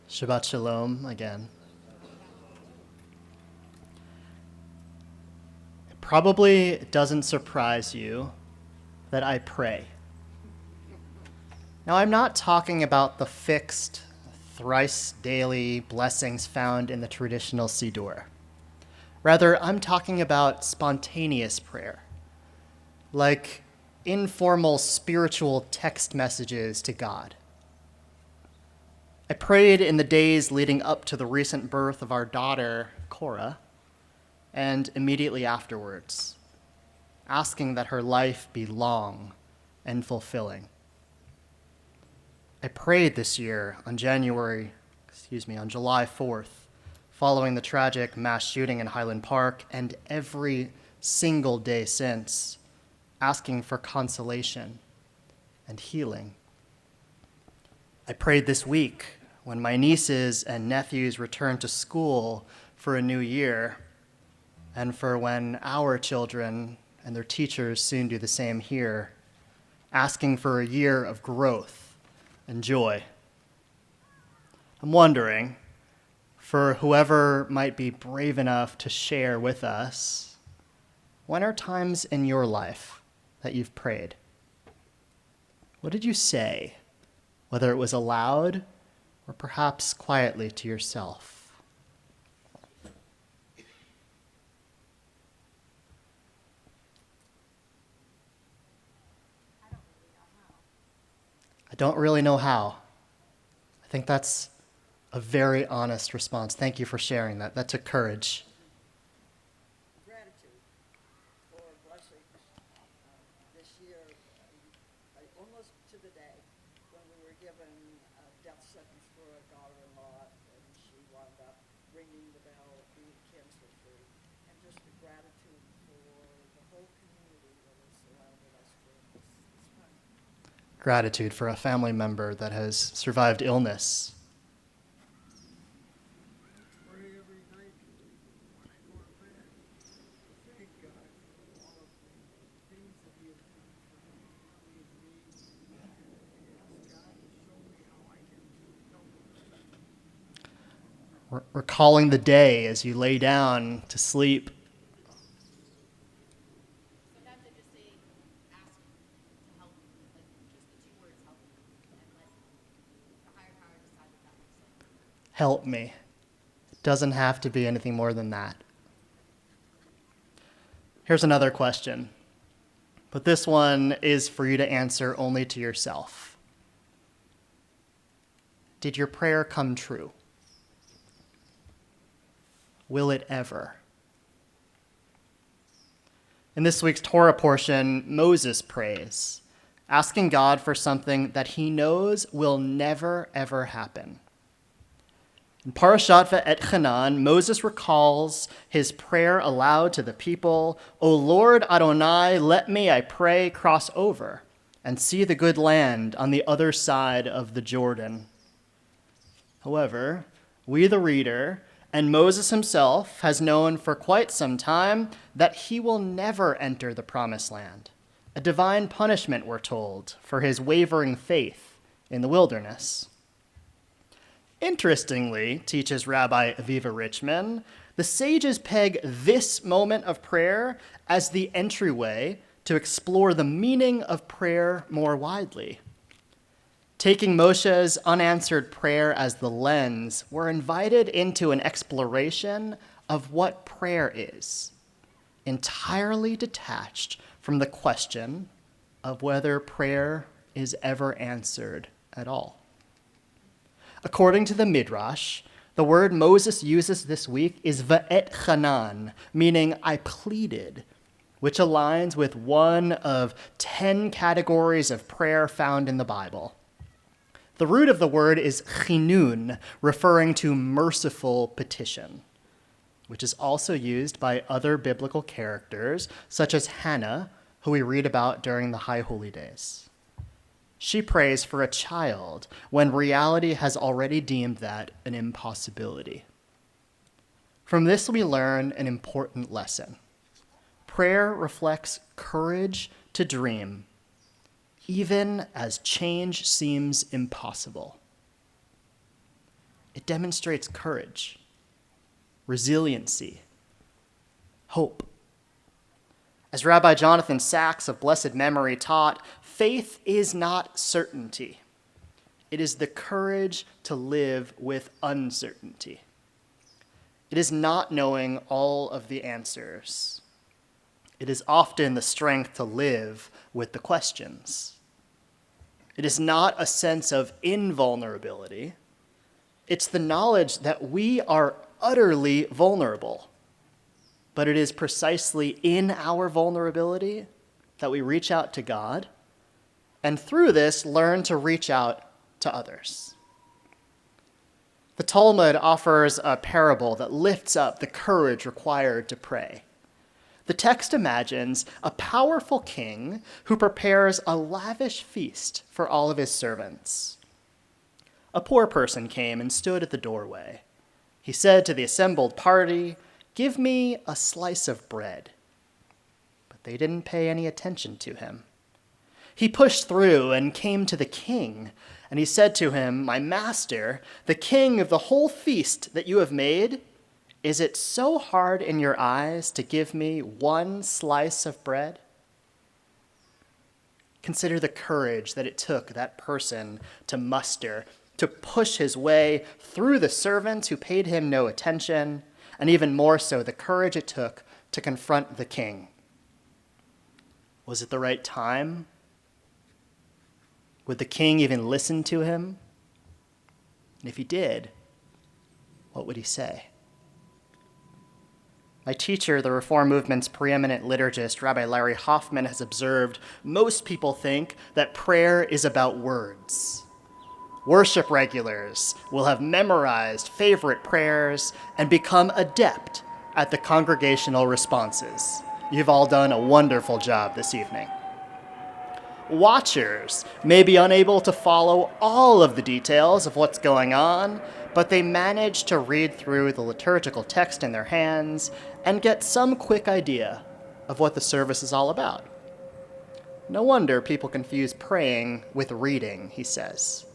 Shabbat Shalom again. It probably doesn't surprise you that I pray. Now, I'm not talking about the fixed, thrice daily blessings found in the traditional Siddur. Rather, I'm talking about spontaneous prayer, like informal spiritual text messages to God. I prayed in the days leading up to the recent birth of our daughter, Cora, and immediately afterwards, asking that her life be long and fulfilling. I prayed this year on July 4th, following the tragic mass shooting in Highland Park, and every single day since, asking for consolation and healing. I prayed this week when my nieces and nephews returned to school for a new year, and for when our children and their teachers soon do the same here, asking for a year of growth and joy. I'm wondering, for whoever might be brave enough to share with us, when are times in your life that you've prayed? What did you say, whether it was aloud or perhaps quietly to yourself? I don't really know how. I think that's a very honest response. Thank you for sharing that. That took courage. Gratitude for blessings. This year, almost to the day, when we were given a death sentence for a daughter-in-law, and she wound up ringing the bell, being cancer-free, and just the gratitude for the whole community that has surrounded us during this time. Gratitude for a family member that has survived illness. Pray every night when I go to bed. Thank God for all of the things that He has done for me and me. And ask God to show me how I can help Him. Recalling the day as you lay down to sleep. Sometimes I just say, ask to help me, like just the two words, help me, and let the higher power decide what that looks like. Help me. It doesn't have to be anything more than that. Here's another question, but this one is for you to answer only to yourself. Did your prayer come true? Will it ever? In this week's Torah portion, Moses prays, asking God for something that he knows will never, ever happen. In Parashat Va'etchanan, Moses recalls his prayer aloud to the people, "O Lord Adonai, let me, I pray, cross over and see the good land on the other side of the Jordan." However, we, the reader, and Moses himself has known for quite some time that he will never enter the promised land, a divine punishment, we're told, for his wavering faith in the wilderness. Interestingly, teaches Rabbi Aviva Richman, the sages peg this moment of prayer as the entryway to explore the meaning of prayer more widely. Taking Moshe's unanswered prayer as the lens, we're invited into an exploration of what prayer is, entirely detached from the question of whether prayer is ever answered at all. According to the Midrash, the word Moses uses this week is va'etchanan, meaning I pleaded, which aligns with one of 10 categories of prayer found in the Bible. The root of the word is chinun, referring to merciful petition, which is also used by other biblical characters, such as Hannah, who we read about during the High Holy Days. She prays for a child when reality has already deemed that an impossibility. From this, we learn an important lesson. Prayer reflects courage to dream, even as change seems impossible. It demonstrates courage, resiliency, hope. As Rabbi Jonathan Sacks of blessed memory taught, faith is not certainty. It is the courage to live with uncertainty. It is not knowing all of the answers. It is often the strength to live with the questions. It is not a sense of invulnerability. It's the knowledge that we are utterly vulnerable. But it is precisely in our vulnerability that we reach out to God, and through this, learn to reach out to others. The Talmud offers a parable that lifts up the courage required to pray. The text imagines a powerful king who prepares a lavish feast for all of his servants. A poor person came and stood at the doorway. He said to the assembled party, "Give me a slice of bread." But they didn't pay any attention to him. He pushed through and came to the king, and he said to him, "My master, the king of the whole feast that you have made, is it so hard in your eyes to give me one slice of bread?" Consider the courage that it took that person to muster, to push his way through the servants who paid him no attention, and even more so, the courage it took to confront the king. Was it the right time? Would the king even listen to him? And if he did, what would he say? My teacher, the Reform movement's preeminent liturgist, Rabbi Larry Hoffman, has observed most people think that prayer is about words. Worship regulars will have memorized favorite prayers and become adept at the congregational responses. You've all done a wonderful job this evening. Watchers may be unable to follow all of the details of what's going on, but they manage to read through the liturgical text in their hands and get some quick idea of what the service is all about. No wonder people confuse praying with reading, he says.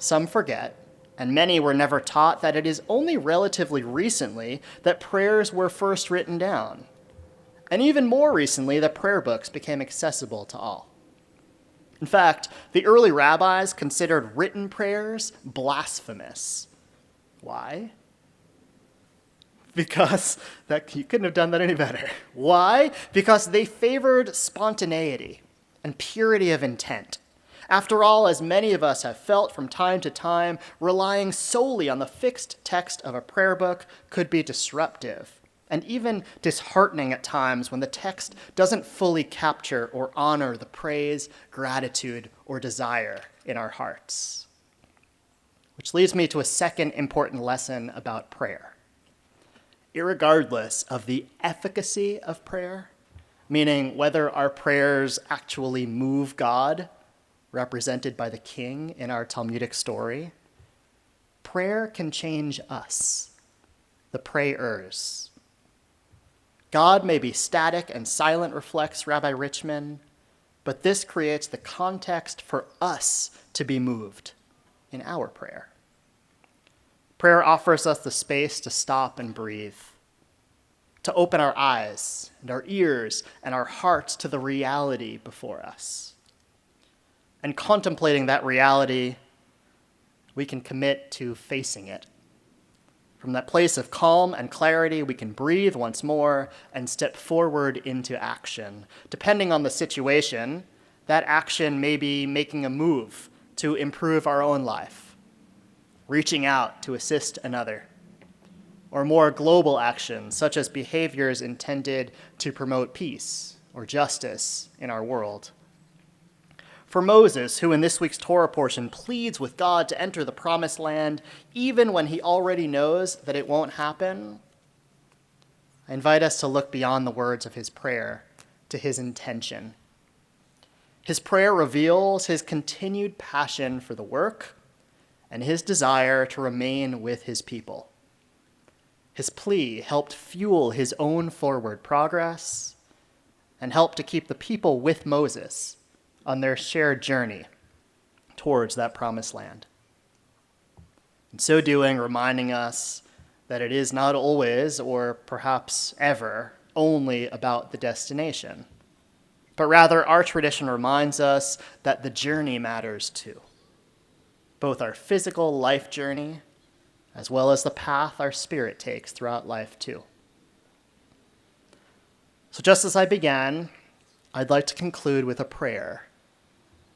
Some forget, and many were never taught that it is only relatively recently that prayers were first written down, and even more recently that prayer books became accessible to all. In fact, the early rabbis considered written prayers blasphemous. Why? Because you couldn't have done that any better. Why? Because they favored spontaneity and purity of intent. After all, as many of us have felt from time to time, relying solely on the fixed text of a prayer book could be disruptive and even disheartening at times when the text doesn't fully capture or honor the praise, gratitude, or desire in our hearts. Which leads me to a second important lesson about prayer. Irregardless of the efficacy of prayer, meaning whether our prayers actually move God, represented by the king in our Talmudic story, prayer can change us, the prayers. God may be static and silent, reflects Rabbi Richman, but this creates the context for us to be moved in our prayer. Prayer offers us the space to stop and breathe, to open our eyes and our ears and our hearts to the reality before us. And contemplating that reality, we can commit to facing it. From that place of calm and clarity, we can breathe once more and step forward into action. Depending on the situation, that action may be making a move to improve our own life, reaching out to assist another, or more global actions, such as behaviors intended to promote peace or justice in our world. For Moses, who in this week's Torah portion pleads with God to enter the promised land, even when he already knows that it won't happen, I invite us to look beyond the words of his prayer to his intention. His prayer reveals his continued passion for the work and his desire to remain with his people. His plea helped fuel his own forward progress and helped to keep the people with Moses on their shared journey towards that promised land. In so doing, reminding us that it is not always, or perhaps ever, only about the destination, but rather our tradition reminds us that the journey matters too, both our physical life journey as well as the path our spirit takes throughout life too. So just as I began, I'd like to conclude with a prayer.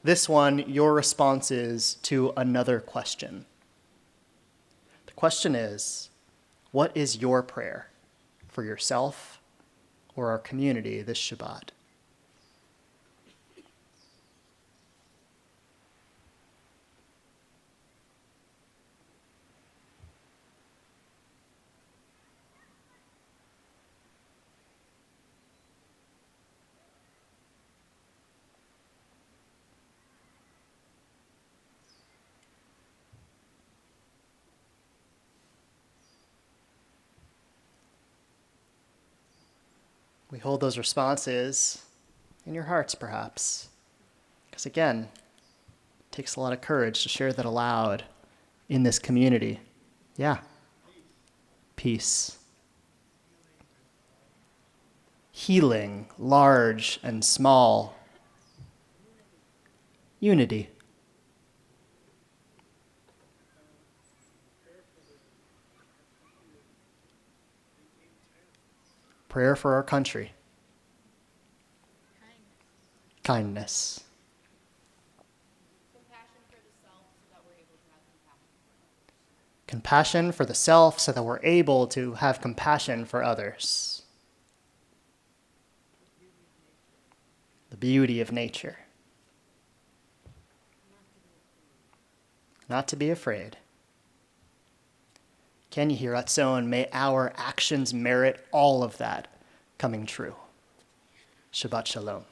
This one, your response is to another question. The question is, what is your prayer for yourself or our community this Shabbat? We hold those responses in your hearts, perhaps. Because again, it takes a lot of courage to share that aloud in this community. Yeah. Peace. Healing, large and small. Unity. Prayer for our country. Kindness. Compassion for the self so that we're able to have compassion for others. The beauty of nature. Not to be afraid. Can you hear Ratzon? May our actions merit all of that coming true. Shabbat Shalom.